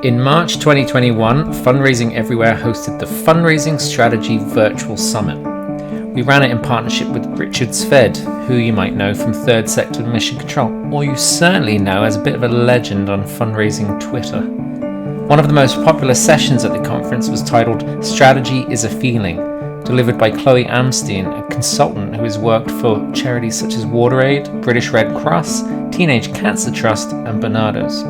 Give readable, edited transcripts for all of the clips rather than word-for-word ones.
In March 2021, Fundraising Everywhere hosted the Fundraising Strategy Virtual Summit. We ran it in partnership with Richard Sved, who you might know from Third Sector Mission Control, or you certainly know as a bit of a legend on fundraising Twitter. One of the most popular sessions at the conference was titled Strategy is a Feeling, delivered by Chloë Amstein, a consultant who has worked for charities such as WaterAid, British Red Cross, Teenage Cancer Trust, and Barnardo's.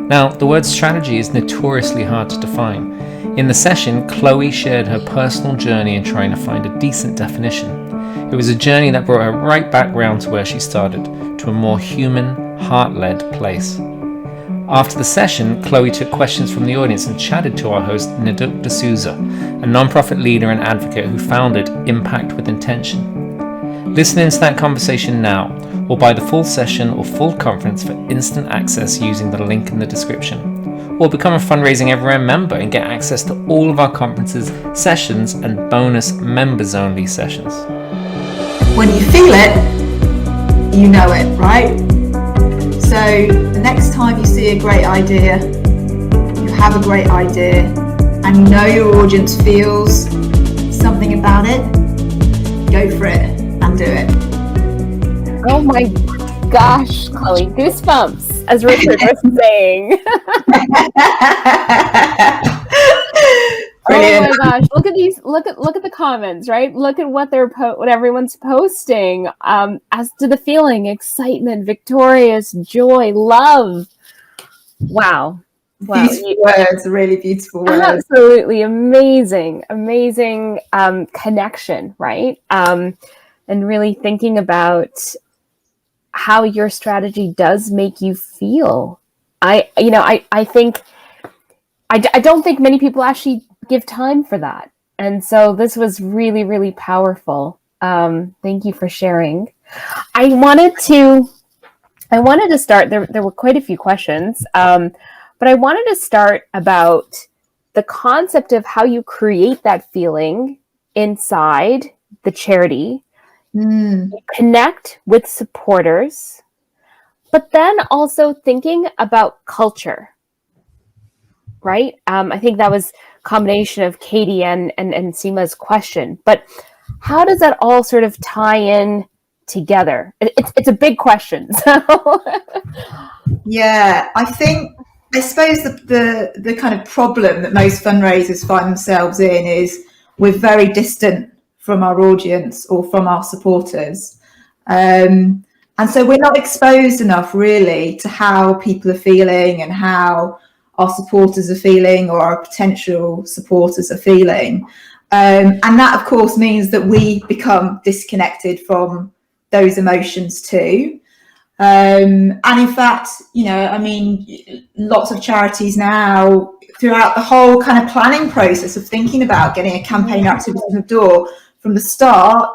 Now, the word strategy is notoriously hard to define. In the session, Chloë shared her personal journey in trying to find a decent definition. It was a journey that brought her right back round to where she started, to a more human, heart-led place. After the session, Chloë took questions from the audience and chatted to our host, Niduk D'souza, a non-profit leader and advocate who founded Impact with Intention. Listen into that conversation now, or buy the full session or full conference for instant access using the link in the description. Or become a Fundraising Everywhere member and get access to all of our conferences, sessions, and bonus members-only sessions. When you feel it, you know it, right? So the next time you see a great idea, you have a great idea, and you know your audience feels something about it, go for it and do it. Oh my gosh, Chloe, goosebumps, as Richard was saying. Brilliant. Oh my gosh, look at these, look at the comments, right? Look at what what everyone's posting, as to the feeling, excitement, victorious, joy, love. Wow. Beautiful words, really beautiful words. Absolutely amazing connection, right? And really thinking about how your strategy does make you feel. I don't think many people actually give time for that. And so this was really, really powerful. Thank you for sharing. I wanted to start, there were quite a few questions, but I wanted to start about the concept of how you create that feeling inside the charity. You connect with supporters, but then also thinking about culture, right? I think that was a combination of Katie and Seema's question, but how does that all sort of tie in together? It's a big question. So. Yeah, I suppose the kind of problem that most fundraisers find themselves in is we're very distant from our audience or from our supporters. And so we're not exposed enough really to how people are feeling and how our supporters are feeling or our potential supporters are feeling. And that, of course, means that we become disconnected from those emotions too. And in fact, lots of charities now, throughout the whole kind of planning process of thinking about getting a campaign activity in the door, from the start,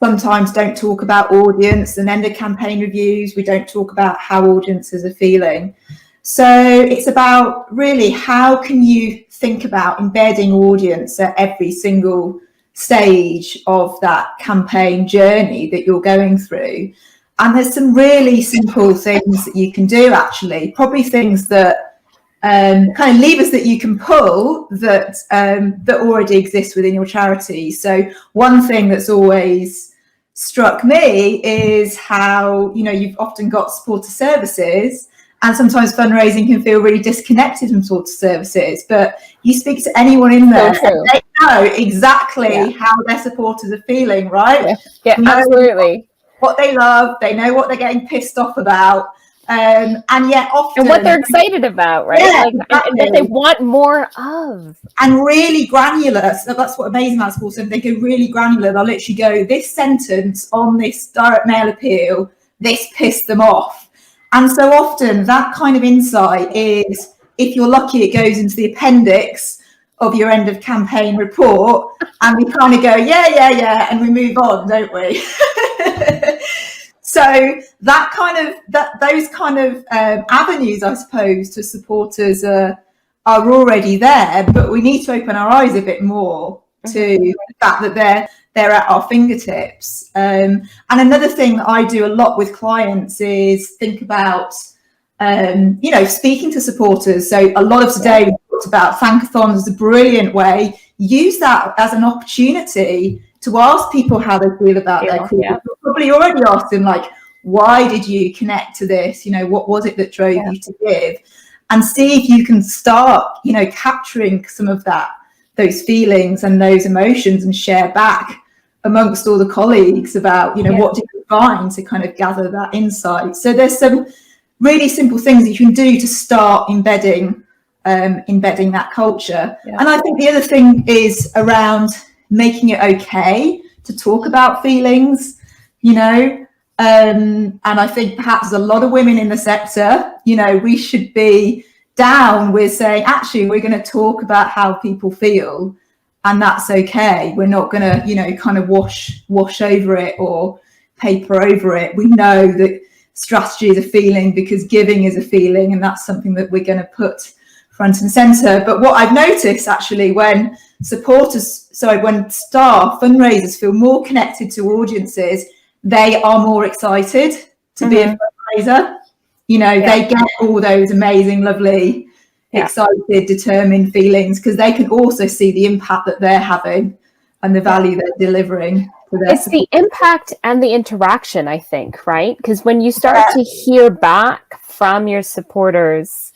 sometimes don't talk about audience, and end of campaign reviews, we don't talk about how audiences are feeling. So it's about really how can you think about embedding audience at every single stage of that campaign journey that you're going through. And there's some really simple things that you can do, actually, probably things that kind of levers that you can pull that already exist within your charity. So one thing that's always struck me is how, you've often got supporter services, and sometimes fundraising can feel really disconnected from supporter services, but you speak to anyone in there, and they know exactly how their supporters are feeling, right? Yeah, absolutely. What they love, they know what they're getting pissed off about. And yet often... And what they're excited about, right? Yeah, and that they want more of. And really granular. So that's what amazing about sports. If they go really granular, they'll literally go, this sentence on this direct mail appeal, this pissed them off. And so often that kind of insight is, if you're lucky, it goes into the appendix of your end of campaign report, and we kind of go, yeah, and we move on, don't we? So those kind of avenues, I suppose, to supporters are already there, but we need to open our eyes a bit more to the fact that they're at our fingertips. And another thing I do a lot with clients is think about speaking to supporters. So a lot of today we talked about thankathons as a brilliant way. Use that as an opportunity to ask people how they feel about their cause. You're probably already asked them, like, why did you connect to this? What was it that drove you to give? And see if you can start, capturing some of those feelings and those emotions and share back amongst all the colleagues about, what did you find to kind of gather that insight. So there's some really simple things that you can do to start embedding that culture. And I think the other thing is around making it okay to talk about feelings, and I think perhaps there's a lot of women in the sector, we should be down with saying, actually, we're going to talk about how people feel, and that's okay. We're not going to, kind of wash over it or paper over it. We know that strategy is a feeling because giving is a feeling, and that's something that we're going to put front and center. But what I've noticed actually when staff fundraisers feel more connected to audiences, they are more excited to be a fundraiser. They get all those amazing, lovely, excited, determined feelings because they can also see the impact that they're having and the value they're delivering. It's the impact and the interaction, I think, right? Because when you start to hear back from your supporters,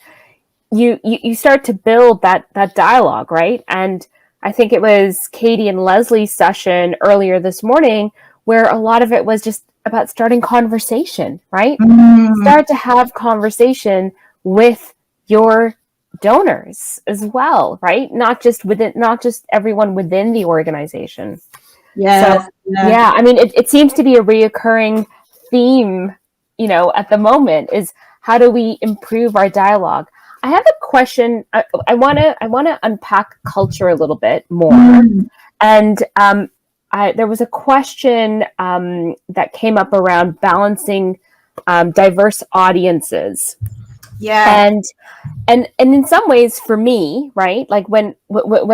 you start to build that dialogue, right? And I think it was Katie and Leslie's session earlier this morning where a lot of it was just about starting conversation, right? Start to have conversation with your donors as well, right? Not just everyone within the organization. I mean, it seems to be a reoccurring theme, at the moment is how do we improve our dialogue? I have a question. I want to unpack culture a little bit more. And there was a question that came up around balancing diverse audiences. And in some ways for me, right, like when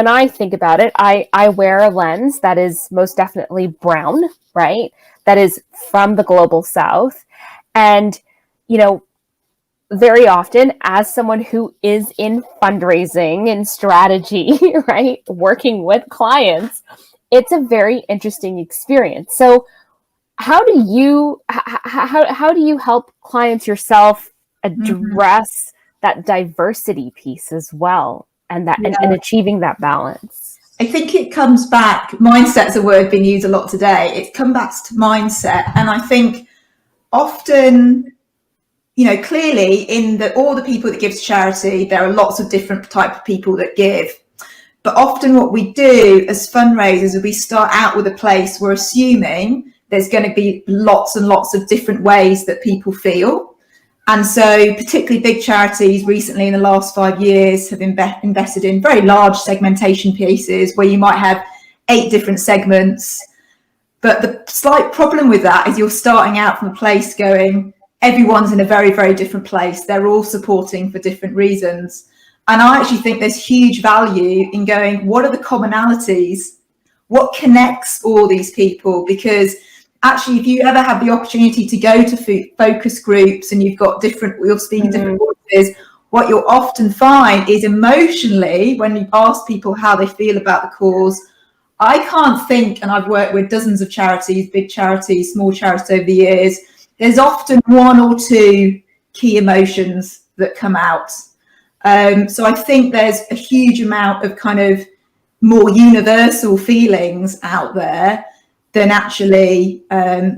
I think about it, I wear a lens that is most definitely brown, right, that is from the global South. And very often as someone who is in fundraising and strategy, right, working with clients, it's a very interesting experience. So how do you help clients yourself address that diversity piece as well and achieving that balance? I think it comes back, mindset's a word being used a lot today. It comes back to mindset. And I think often, clearly in all the people that give to charity, there are lots of different type of people that give. But often what we do as fundraisers is we start out with a place we're assuming there's going to be lots and lots of different ways that people feel. And so particularly big charities recently in the last 5 years have invested in very large segmentation pieces where you might have 8 different segments. But the slight problem with that is you're starting out from a place going, everyone's in a very, very different place. They're all supporting for different reasons. And I actually think there's huge value in going, what are the commonalities? What connects all these people? Because actually, if you ever have the opportunity to go to focus groups and you're speaking different voices, what you'll often find is emotionally, when you ask people how they feel about the cause, I can't think, and I've worked with dozens of charities, big charities, small charities over the years, there's often 1 or 2 key emotions that come out. So I think there's a huge amount of kind of more universal feelings out there than actually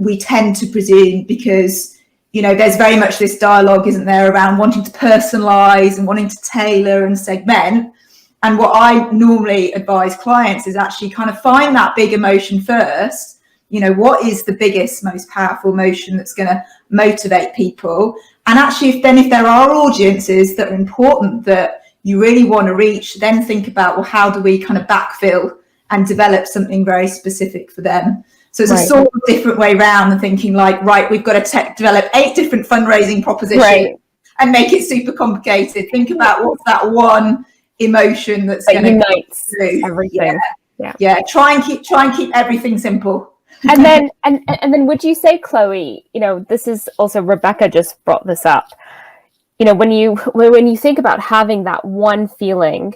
we tend to presume, because, there's very much this dialogue, isn't there, around wanting to personalize and wanting to tailor and segment. And what I normally advise clients is actually kind of find that big emotion first. What is the biggest, most powerful emotion that's going to motivate people? And actually, if there are audiences that are important that you really want to reach, then think about, well, how do we kind of backfill and develop something very specific for them? So it's a sort of different way around than thinking like, we've got to develop 8 different fundraising propositions and make it super complicated. Think about what's that one emotion that's going to unite everything. Try and keep everything simple. And then would you say, Chloe, this is also, Rebecca just brought this up, when you think about having that one feeling,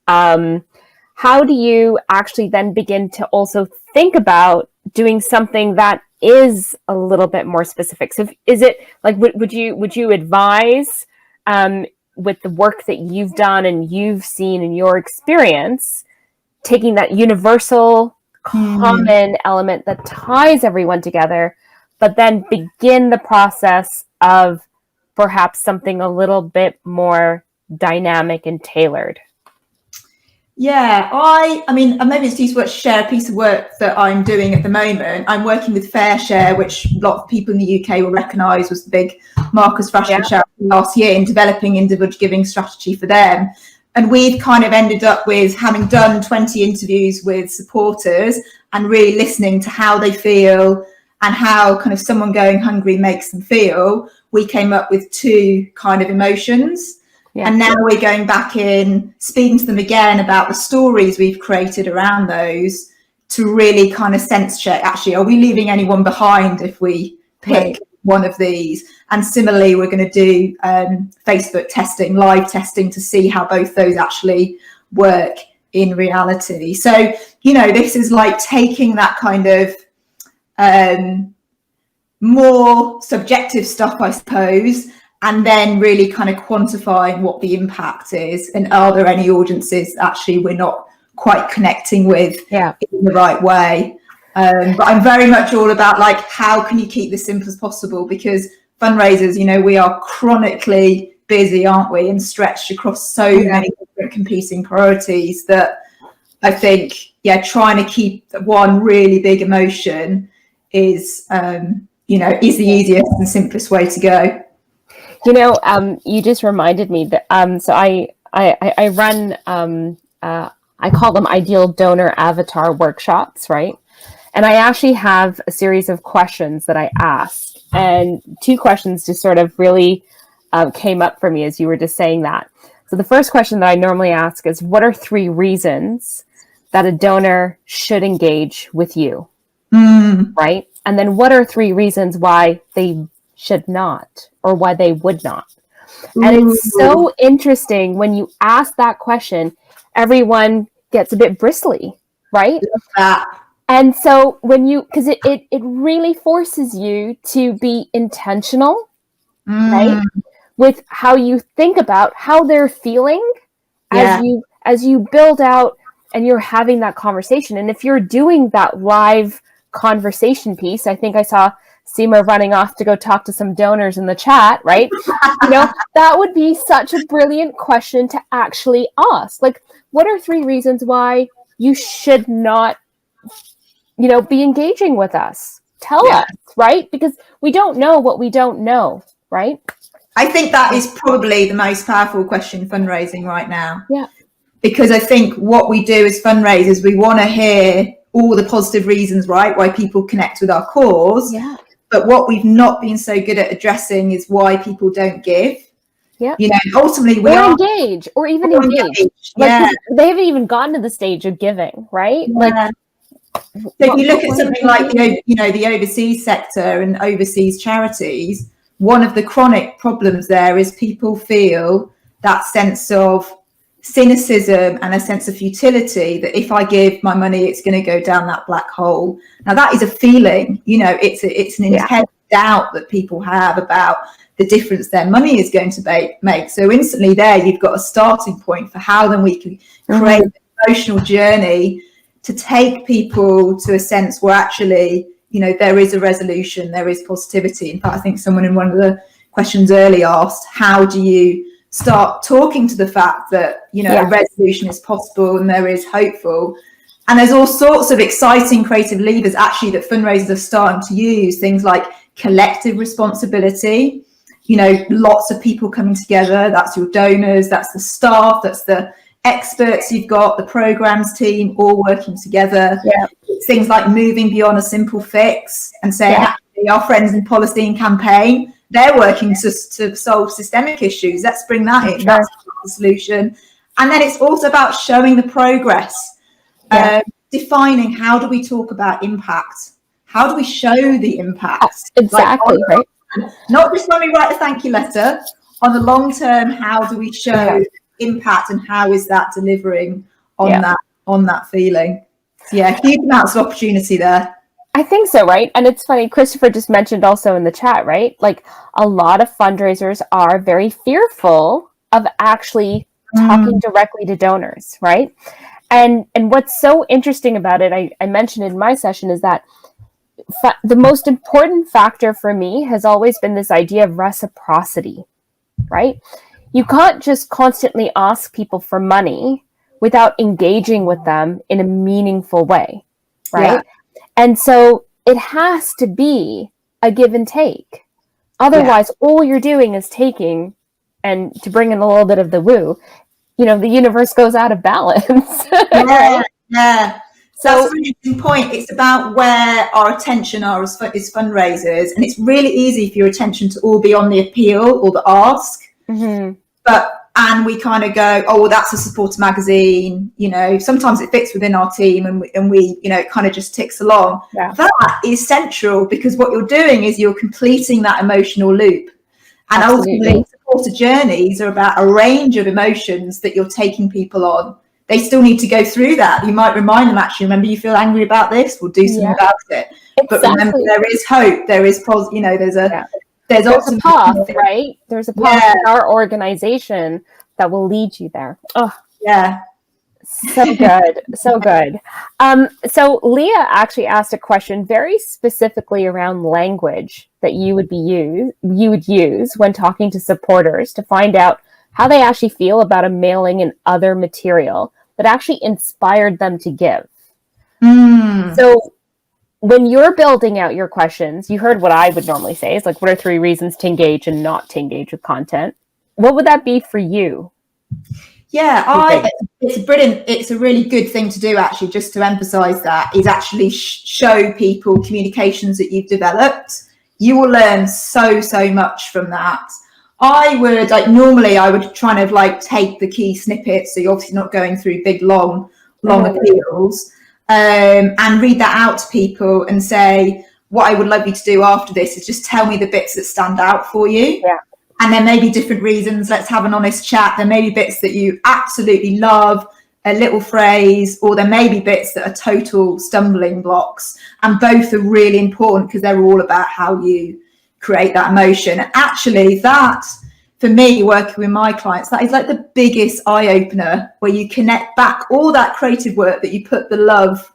how do you actually then begin to also think about doing something that is a little bit more specific? So is it like, would you advise, with the work that you've done and you've seen in your experience, taking that universal common element that ties everyone together, but then begin the process of perhaps something a little bit more dynamic and tailored? Yeah, I mean, maybe it's useful to share a piece of work that I'm doing at the moment. I'm working with Fair Share, which a lot of people in the UK will recognise was the big Marcus Rashford charity last year, in developing individual giving strategy for them. And we've kind of ended up with having done 20 interviews with supporters and really listening to how they feel and how kind of someone going hungry makes them feel. We came up with 2 kind of emotions. Yeah. And now we're going back in, speaking to them again about the stories we've created around those, to really kind of sense check, actually, are we leaving anyone behind if we pick one of these? And similarly, we're going to do Facebook testing, live testing, to see how both those actually work in reality. So, this is like taking that kind of more subjective stuff, I suppose, and then really kind of quantifying what the impact is, and are there any audiences actually we're not quite connecting with in the right way. But I'm very much all about, like, how can you keep this simple as possible? Because fundraisers, we are chronically busy, aren't we, and stretched across so many different competing priorities, that I think, trying to keep one really big emotion is, is the easiest and simplest way to go. You just reminded me that so I run I call them ideal donor avatar workshops, right? And I actually have a series of questions that I ask, and 2 questions just sort of really came up for me as you were just saying that. So the first question that I normally ask is, what are 3 reasons that a donor should engage with you, right? And then what are 3 reasons why they should not, or why they would not? And it's so interesting when you ask that question, everyone gets a bit bristly, right? And so because it really forces you to be intentional, right, with how you think about how they're feeling as you build out and you're having that conversation. And if you're doing that live conversation piece, I think I saw Seema running off to go talk to some donors in the chat, right? That would be such a brilliant question to actually ask. Like, what are 3 reasons why you should not, be engaging with us? Tell us, right? Because we don't know what we don't know, right? I think that is probably the most powerful question in fundraising right now. Yeah. Because I think what we do as fundraisers, we want to hear all the positive reasons, right, why people connect with our cause. Yeah. But what we've not been so good at addressing is why people don't give. Yeah. Ultimately we are engage, or even engage. Like, they haven't even gotten to the stage of giving, right? Yeah. So if you look at something like the overseas sector and overseas charities, one of the chronic problems there is people feel that sense of cynicism and a sense of futility, that if I give my money, it's going to go down that black hole. Now that is a feeling, it's an intense doubt that people have about the difference their money is going to make. So instantly there, you've got a starting point for how then we can create an emotional journey to take people to a sense where actually, there is a resolution, there is positivity. In fact, I think someone in one of the questions earlier asked, how do you start talking to the fact that, a resolution is possible and there is hopeful? And there's all sorts of exciting creative levers actually that fundraisers are starting to use, things like collective responsibility, lots of people coming together. That's your donors, that's the staff, that's the experts you've got, the programs team, all working together. Things like moving beyond a simple fix and saying, actually, our friends in policy and campaign, they're working to solve systemic issues. Let's bring that in. That's the solution. And then it's also about showing the progress, defining how do we talk about impact? How do we show the impact? Exactly, right? Not just when we write a thank you letter. on the long term, how do we show impact, and how is that delivering on that feeling? So yeah, huge amounts of opportunity there. I think so, right? And it's funny, Christopher just mentioned also in the chat, right? Like a lot of fundraisers are very fearful of actually talking directly to donors, right? And what's so interesting about it, I mentioned in my session, is that the most important factor for me has always been this idea of reciprocity, right? You can't just constantly ask people for money without engaging with them in a meaningful way, right? Yeah. And so it has to be a give and take. Otherwise, all you're doing is taking, and to bring in a little bit of the woo, the universe goes out of balance. Right? Yeah. So that's a really interesting point. It's about where our attention are as fundraisers, and it's really easy for your attention to all be on the appeal or the ask. Mm-hmm. And we kind of go, oh, well, that's a supporter magazine. Sometimes it fits within our team, and we it kind of just ticks along. Yeah. That is central, because what you're doing is you're completing that emotional loop. And ultimately, supporter journeys are about a range of emotions that you're taking people on. They still need to go through that. You might remind them, actually, remember, you feel angry about this? We'll do something about it. Exactly. But remember, there is hope. There is there's a path, right? There's a path in our organization that will lead you there. Oh, yeah. So good. So good. So Leah actually asked a question very specifically around language that you would use when talking to supporters to find out how they actually feel about a mailing and other material that actually inspired them to give. So when you're building out your questions, you heard what I would normally say is like, what are 3 reasons to engage and not to engage with content? What would that be for you? Yeah, it's a really good thing to do, actually, just to emphasize that, is actually show people communications that you've developed. You will learn so much from that. I would try and take the key snippets, so you're obviously not going through big long appeals, and read that out to people and say, what I would love you to do after this is just tell me the bits that stand out for you. Yeah. And there may be different reasons. Let's have an honest chat. There may be bits that you absolutely love, a little phrase, or there may be bits that are total stumbling blocks. And both are really important, because they're all about how you create that emotion. And actually, that, for me, working with my clients, that is like the biggest eye-opener, where you connect back all that creative work that you put the love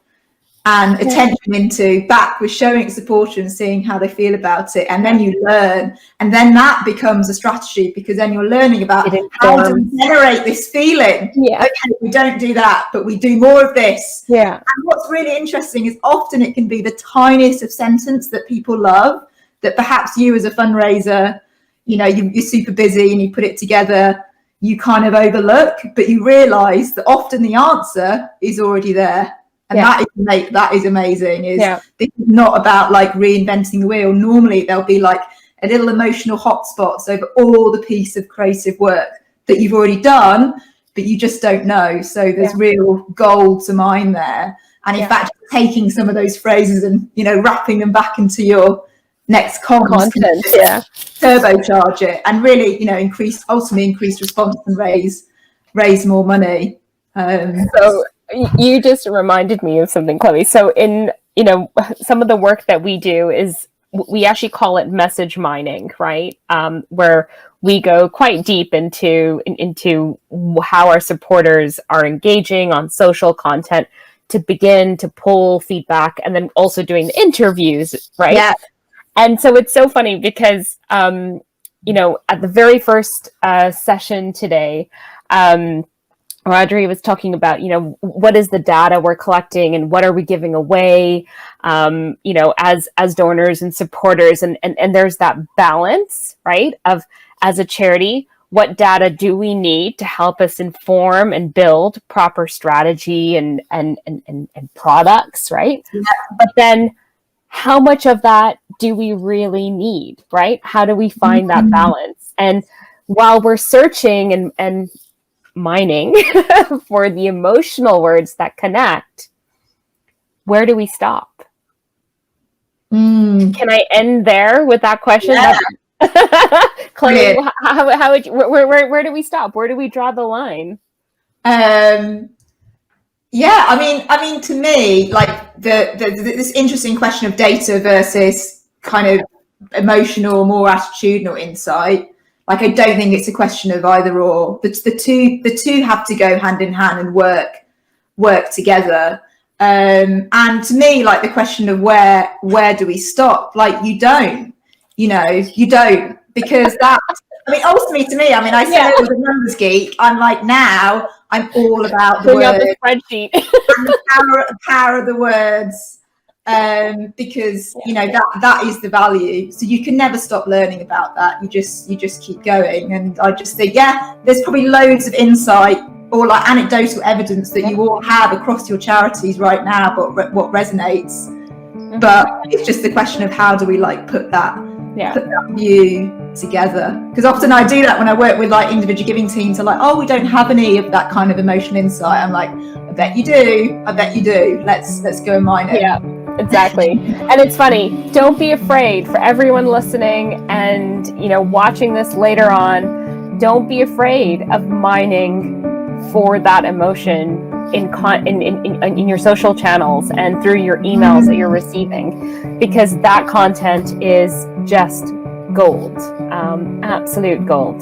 and attention into back with showing it supporter and seeing how they feel about it. And then you learn, and then that becomes a strategy, because then you're learning about how to generate this feeling. Yeah. Okay, we don't do that, but we do more of this. Yeah. And what's really interesting is often it can be the tiniest of sentence that people love, that perhaps you as a fundraiser, you're super busy and you put it together, you kind of overlook, but you realize that often the answer is already there. And that is amazing. This is not about reinventing the wheel. Normally there'll be a little emotional hotspots over all the piece of creative work that you've already done, but you just don't know. So there's real gold to mine there. And in fact, taking some of those phrases and wrapping them back into your next content, turbocharge it, and really increase response and raise more money. So you just reminded me of something, Chloe. So in, some of the work that we do is, we actually call it message mining, right? Where we go quite deep into how our supporters are engaging on social content to begin to pull feedback, and then also doing the interviews, right? Yeah. And so it's so funny because, at the very first session today, Audrey was talking about, what is the data we're collecting and what are we giving away, as donors and supporters. And there's that balance, right, of, as a charity, what data do we need to help us inform and build proper strategy and products, right? Yeah. But then how much of that do we really need, right? How do we find that balance? And while we're searching and mining for the emotional words that connect, where do we stop? Can I end there with that question? Yeah. Chloe, how would you, where do we stop? Where do we draw the line? Yeah, I mean, to me, like this interesting question of data versus kind of emotional, more attitudinal insight. Like, I don't think it's a question of either or. The two have to go hand in hand and work together. And to me, like, the question of where do we stop? Like, you don't, because that. I mean, ultimately, to me, I mean, I said I was a numbers geek. I'm like, now I'm all about the words, the spreadsheet, and the power of the words, because that is the value. So you can never stop learning about that. You just keep going. And I just think, there's probably loads of insight or like anecdotal evidence that you all have across your charities right now, but what resonates. But it's just the question of how do we like put that view together, because often I do that when I work with like individual giving teams. Are like, oh, we don't have any of that kind of emotional insight. I'm like, I bet you do. Let's go and mine it. Yeah, exactly. And it's funny, don't be afraid, for everyone listening and watching this later on, don't be afraid of mining for that emotion in your social channels and through your emails that you're receiving, because that content is just gold, absolute gold.